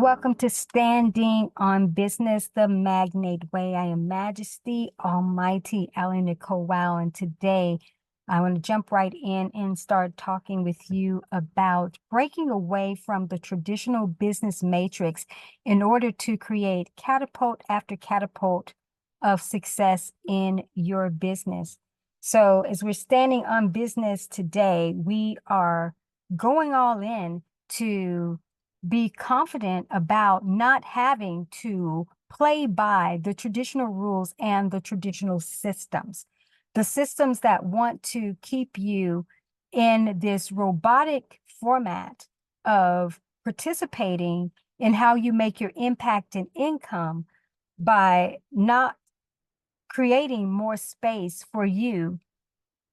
welcome to Standing on Business the Magnate Way. I am Majesty Almighty AliNICOLE. Wow, and today I want to jump right in and start talking with you about breaking away from the traditional business matrix in order to create catapult after catapult of success in your business. So as we're standing on business today, we are going all in to be confident about not having to play by the traditional rules and the traditional systems. The systems that want to keep you in this robotic format of participating in how you make your impact and income by not creating more space for you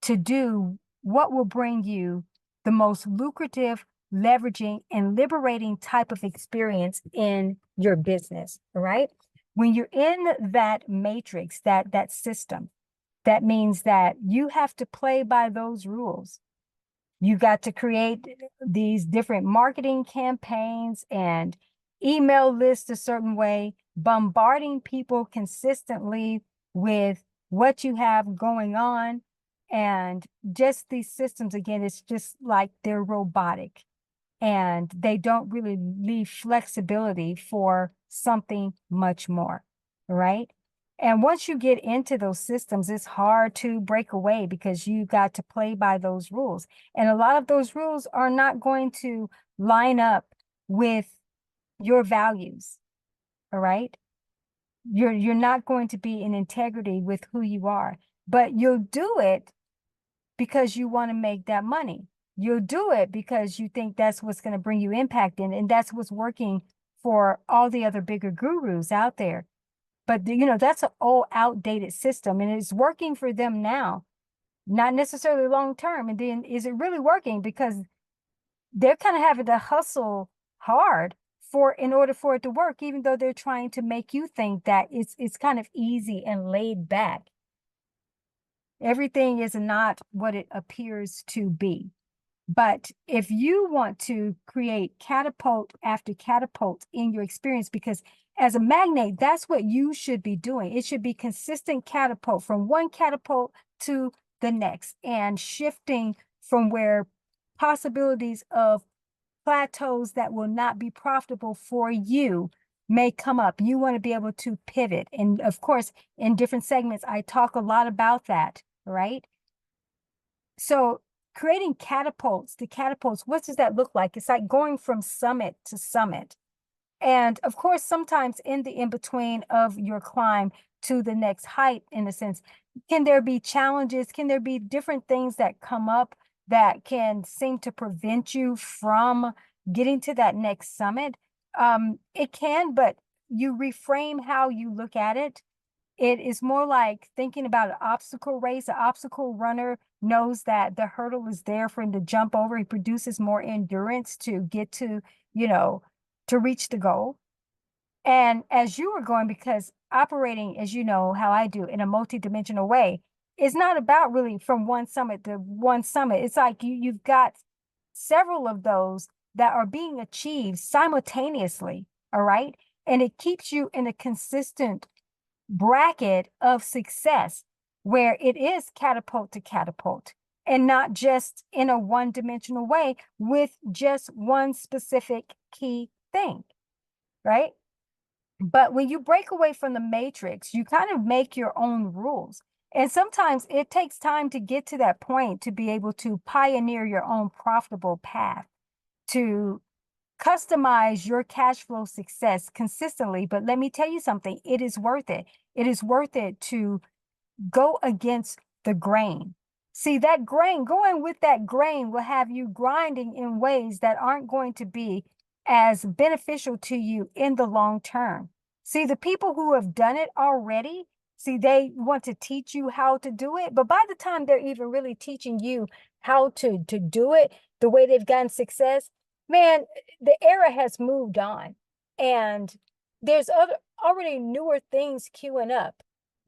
to do what will bring you the most lucrative, leveraging, and liberating type of experience in your business, all right? When you're in that matrix, that system, that means that you have to play by those rules. You got to create these different marketing campaigns and email lists a certain way, bombarding people consistently with what you have going on. And just these systems, again, it's just like they're robotic and they don't really leave flexibility for something much more, right? And once you get into those systems, it's hard to break away because you got to play by those rules. And a lot of those rules are not going to line up with your values, all right? You're not going to be in integrity with who you are, but you'll do it because you want to make that money. You'll do it because you think that's what's going to bring you impact in, and that's what's working for all the other bigger gurus out there. But that's an old, outdated system, and it's working for them now, not necessarily long term. And then is it really working? Because they're kind of having to hustle hard in order for it to work, even though they're trying to make you think that it's kind of easy and laid back. Everything is not what it appears to be. But if you want to create catapult after catapult in your experience, because as a magnate, that's what you should be doing. It should be consistent catapult from one catapult to the next and shifting from where possibilities of plateaus that will not be profitable for you may come up. You want to be able to pivot. And of course, in different segments, I talk a lot about that, right? So creating catapults to catapults, what does that look like? It's like going from summit to summit. And of course, sometimes in the in-between of your climb to the next height, in a sense, can there be challenges? Can there be different things that come up that can seem to prevent you from getting to that next summit? It can, but you reframe how you look at it. It is more like thinking about an obstacle race. An obstacle runner knows that the hurdle is there for him to jump over. He produces more endurance to get to, to reach the goal. And as you are going, because operating, as you know, how I do in a multidimensional way, it's not about really from one summit to one summit. It's like you've got several of those that are being achieved simultaneously, all right? And it keeps you in a consistent bracket of success where it is catapult to catapult and not just in a one-dimensional way with just one specific key thing, right? But when you break away from the matrix, you kind of make your own rules. And sometimes it takes time to get to that point to be able to pioneer your own profitable path, to customize your cash flow success consistently. But let me tell you something, it is worth it. It is worth it to go against the grain. See, that grain, going with that grain will have you grinding in ways that aren't going to be as beneficial to you in the long term. See, the people who have done it already, see, they want to teach you how to do it. But by the time they're even really teaching you how to do it, the way they've gotten success, man, the era has moved on. And there's already newer things queuing up.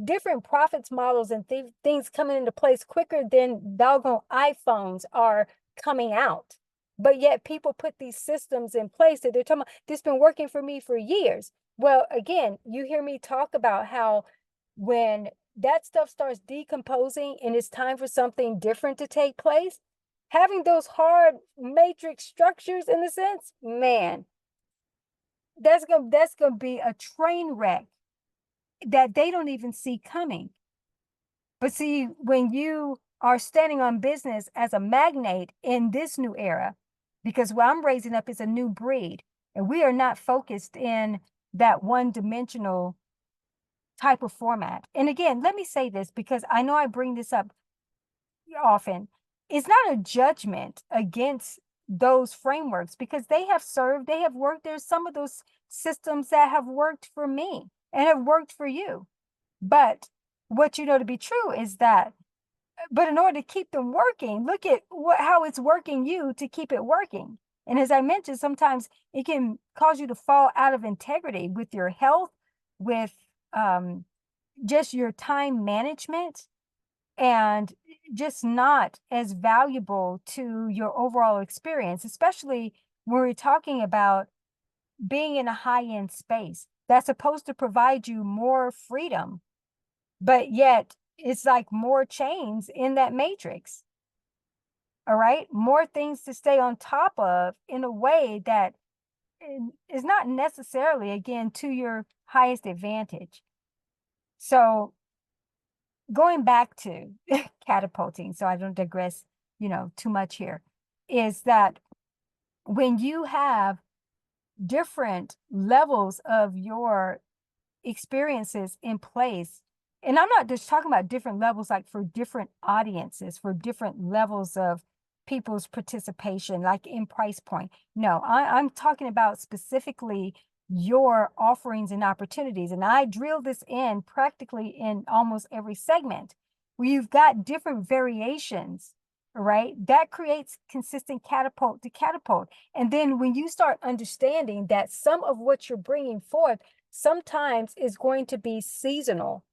Different profits models and things coming into place quicker than doggone iPhones are coming out. but yet people put these systems in place that they're talking about, this has been working for me for years. Well, again, you hear me talk about how when that stuff starts decomposing and it's time for something different to take place, having those hard matrix structures in a sense, man, that's gonna be a train wreck that they don't even see coming. But see, when you are standing on business as a magnate in this new era, because what I'm raising up is a new breed, and we are not focused in that one-dimensional type of format. And again, let me say this because I know I bring this up often. It's not a judgment against those frameworks because they have served, they have worked. There's some of those systems that have worked for me and have worked for you. But what you know to be true is that, but in order to keep them working, look at how it's working you to keep it working. And as I mentioned, sometimes it can cause you to fall out of integrity with your health, with just your time management, and just not as valuable to your overall experience, especially when we're talking about being in a high-end space that's supposed to provide you more freedom, but yet it's like more chains in that matrix. All right, more things to stay on top of in a way that is not necessarily, again, to your highest advantage. So going back to catapulting, so I don't digress, too much here, is that when you have different levels of your experiences in place, and I'm not just talking about different levels, like for different audiences, for different levels of people's participation, like in price point. No, I'm talking about specifically your offerings and opportunities. And I drill this in practically in almost every segment where you've got different variations, right? That creates consistent catapult to catapult. And then when you start understanding that some of what you're bringing forth sometimes is going to be seasonal,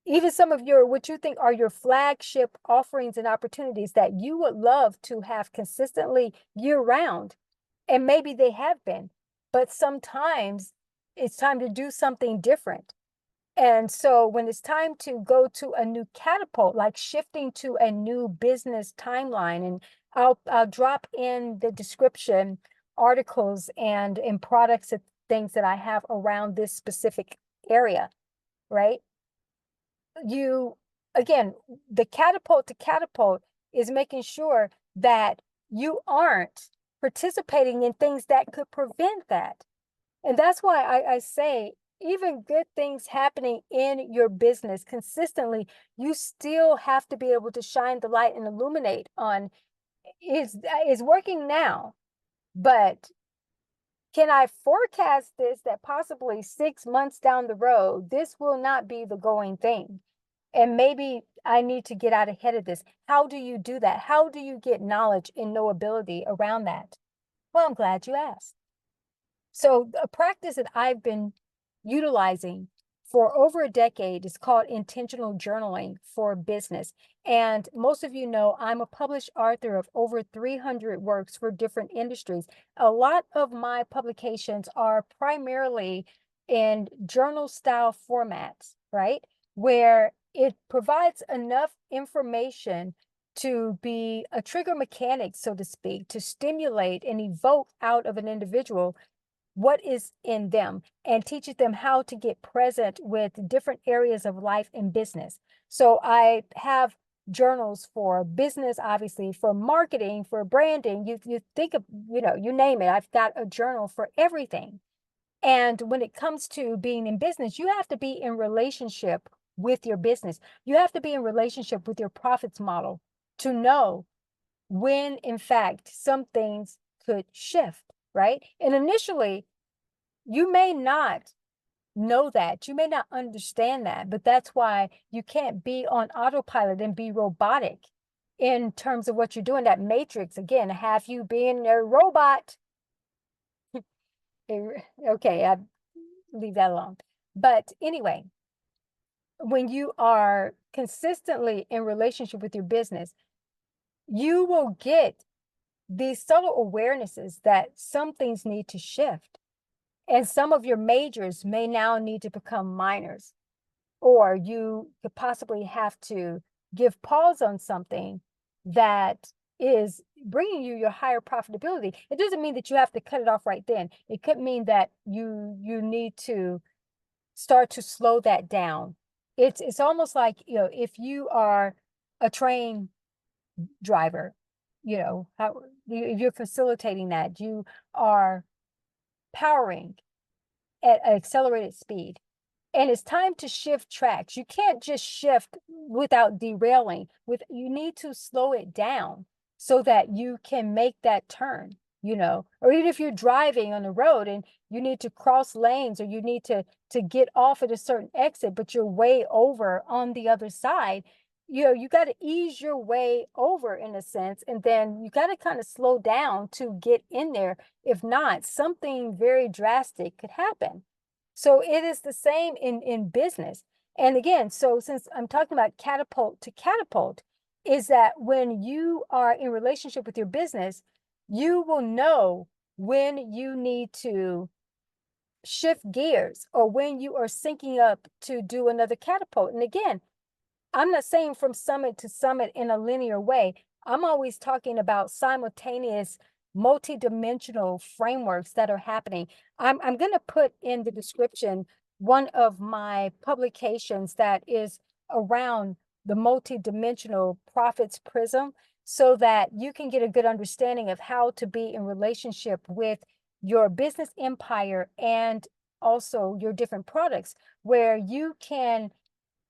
even some of your, what you think are your flagship offerings and opportunities that you would love to have consistently year round, and maybe they have been, but sometimes it's time to do something different. And so when it's time to go to a new catapult, like shifting to a new business timeline, and I'll drop in the description articles and products and things that I have around this specific area, right? Again, the catapult to catapult is making sure that you aren't participating in things that could prevent that. And that's why I say, even good things happening in your business consistently, you still have to be able to shine the light and illuminate on, is working now, but can I forecast this that possibly 6 months down the road, this will not be the going thing? And maybe I need to get out ahead of this. How do you do that? How do you get knowledge and knowability around that? Well, I'm glad you asked. So a practice that I've been utilizing for over a decade is called intentional journaling for business. And most of you know I'm a published author of over 300 works for different industries. A lot of my publications are primarily in journal style formats, right? Where it provides enough information to be a trigger mechanic, so to speak, to stimulate and evoke out of an individual what is in them, and teaches them how to get present with different areas of life and business. So I have journals for business, obviously, for marketing, for branding. You think of, you name it. I've got a journal for everything. And when it comes to being in business, you have to be in relationship with your business. You have to be in relationship with your profits model to know when, in fact, some things could shift, right? And initially, you may not know that, you may not understand that, but that's why you can't be on autopilot and be robotic in terms of what you're doing. That matrix, again, have you being a robot? Okay, I leave that alone. But anyway, when you are consistently in relationship with your business, you will get these subtle awarenesses that some things need to shift. And some of your majors may now need to become minors, or you could possibly have to give pause on something that is bringing you your higher profitability. It doesn't mean that you have to cut it off right then. It could mean that you need to start to slow that down. It's almost like, if you are a train driver, how if you're facilitating that, you are powering at an accelerated speed. And it's time to shift tracks. You can't just shift without derailing. You need to slow it down so that you can make that turn, or even if you're driving on the road and you need to cross lanes, or you need to get off at a certain exit, but you're way over on the other side, you got to ease your way over in a sense, and then you got to kind of slow down to get in there. If not, something very drastic could happen. So it is the same in business. And again, so since I'm talking about catapult to catapult, is that when you are in relationship with your business, you will know when you need to shift gears, or when you are syncing up to do another catapult. And again, I'm not saying from summit to summit in a linear way. I'm always talking about simultaneous, multi-dimensional frameworks that are happening. I'm going to put in the description one of my publications that is around the multi-dimensional profits prism, so that you can get a good understanding of how to be in relationship with your business empire and also your different products, where you can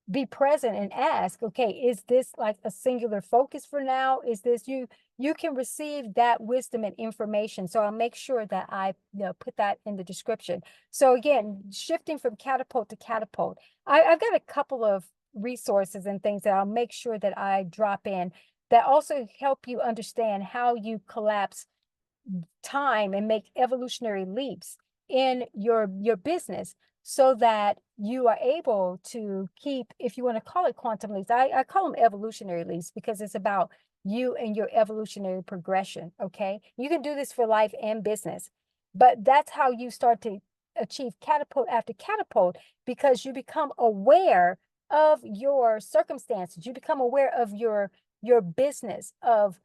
be present and ask, okay, is this like a singular focus for now? Is this you can receive that wisdom and information. So I'll make sure that I put that in the description. So again, shifting from catapult to catapult, I've got a couple of resources and things that I'll make sure that I drop in that also help you understand how you collapse time and make evolutionary leaps in your business, so that you are able to keep, if you want to call it quantum leaps, I call them evolutionary leaps, because it's about you and your evolutionary progression. Okay, you can do this for life and business, but that's how you start to achieve catapult after catapult, because you become aware of your circumstances, you become aware of your business, of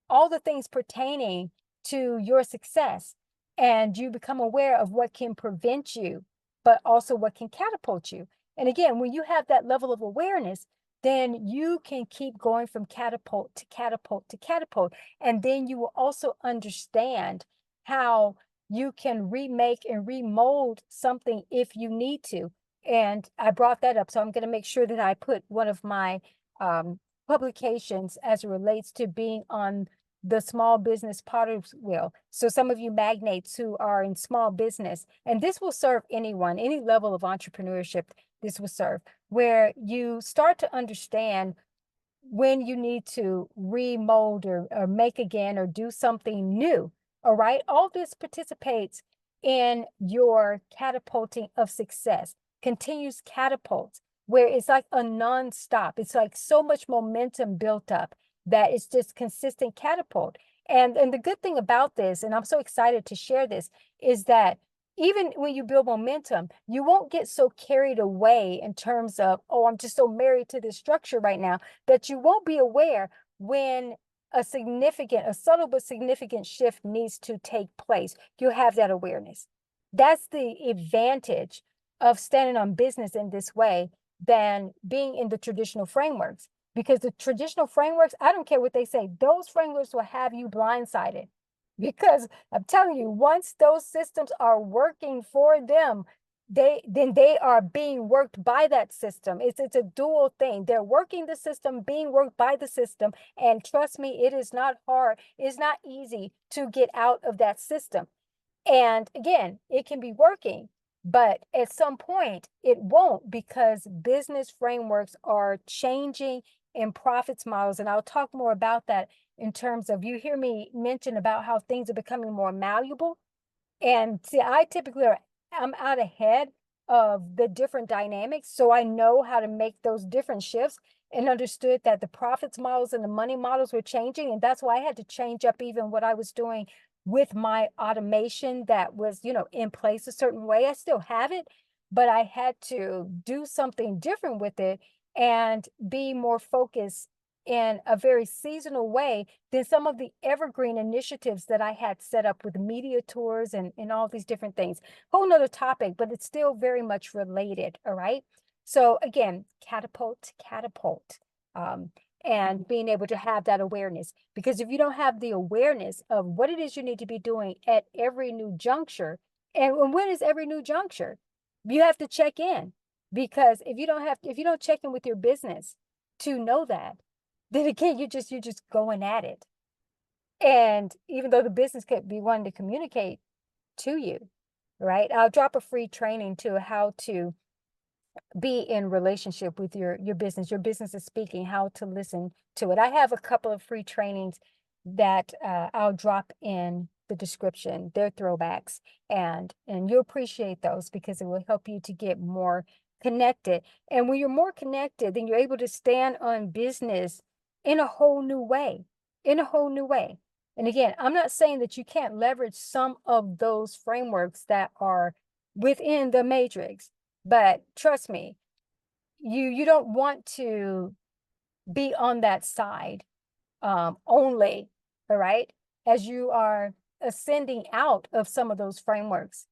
all the things pertaining to your success, and you become aware of what can prevent you, but also what can catapult you. And again, when you have that level of awareness, then you can keep going from catapult to catapult to catapult. And then you will also understand how you can remake and remold something if you need to. And I brought that up, so I'm going to make sure that I put one of my publications as it relates to being on the small business potter's wheel. So some of you magnates who are in small business, and this will serve anyone, any level of entrepreneurship, this will serve, where you start to understand when you need to remold or make again or do something new. All right. All this participates in your catapulting of success, continues catapults, where it's like a nonstop. It's like so much momentum built up that it's just consistent catapult. And the good thing about this, and I'm so excited to share this, is that even when you build momentum, you won't get so carried away in terms of, oh, I'm just so married to this structure right now, that you won't be aware when a subtle but significant shift needs to take place. You'll have that awareness. That's the advantage of standing on business in this way than being in the traditional frameworks. Because the traditional frameworks, I don't care what they say, those frameworks will have you blindsided. Because I'm telling you, once those systems are working for them, they are being worked by that system. It's a dual thing. They're working the system, being worked by the system. And trust me, it is not hard. It's not easy to get out of that system. And again, it can be working, but at some point it won't, because business frameworks are changing in profits models. And I'll talk more about that in terms of, you hear me mention about how things are becoming more malleable. And see, I'm out ahead of the different dynamics. So I know how to make those different shifts. and understood that the profits models and the money models were changing. And that's why I had to change up even what I was doing with my automation that was, in place a certain way. I still have it, but I had to do something different with it and be more focused in a very seasonal way than some of the evergreen initiatives that I had set up with media tours and all these different things. Whole nother topic, but it's still very much related. All right. So again, catapult, and being able to have that awareness. Because if you don't have the awareness of what it is you need to be doing at every new juncture, and when is every new juncture? You have to check in. Because if you don't check in with your business to know that, then again, you're just going at it. And even though the business could be wanting to communicate to you, right? I'll drop a free training to how to be in relationship with your business. Your business is speaking, how to listen to it. I have a couple of free trainings that I'll drop in the description. They're throwbacks, and you'll appreciate those because it will help you to get more connected. And when you're more connected, then you're able to stand on business in a whole new way, And again, I'm not saying that you can't leverage some of those frameworks that are within the matrix, but trust me, you don't want to be on that side only, all right? As you are ascending out of some of those frameworks,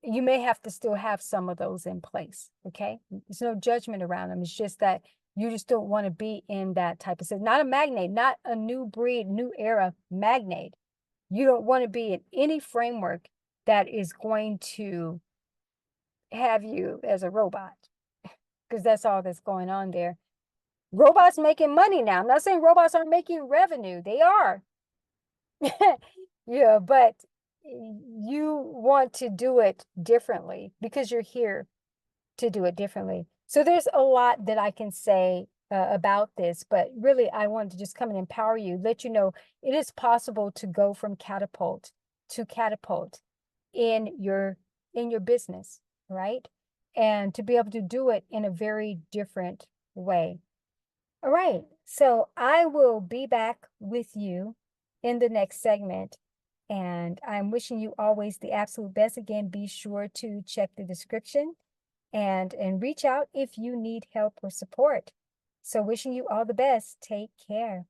you may have to still have some of those in place, okay? There's no judgment around them. It's just that you just don't want to be in that type of system. Not a magnate, not a new breed, new era magnate. You don't want to be in any framework that is going to have you as a robot, because that's all that's going on there. Robots making money now. I'm not saying robots aren't making revenue. They are. Yeah, but you want to do it differently because you're here to do it differently. So there's a lot that I can say about this, but really I wanted to just come and empower you, let you know it is possible to go from catapult to catapult in your business, right? And to be able to do it in a very different way. All right, so I will be back with you in the next segment, and I'm wishing you always the absolute best. Again, be sure to check the description and reach out if you need help or support. So wishing you all the best. Take care.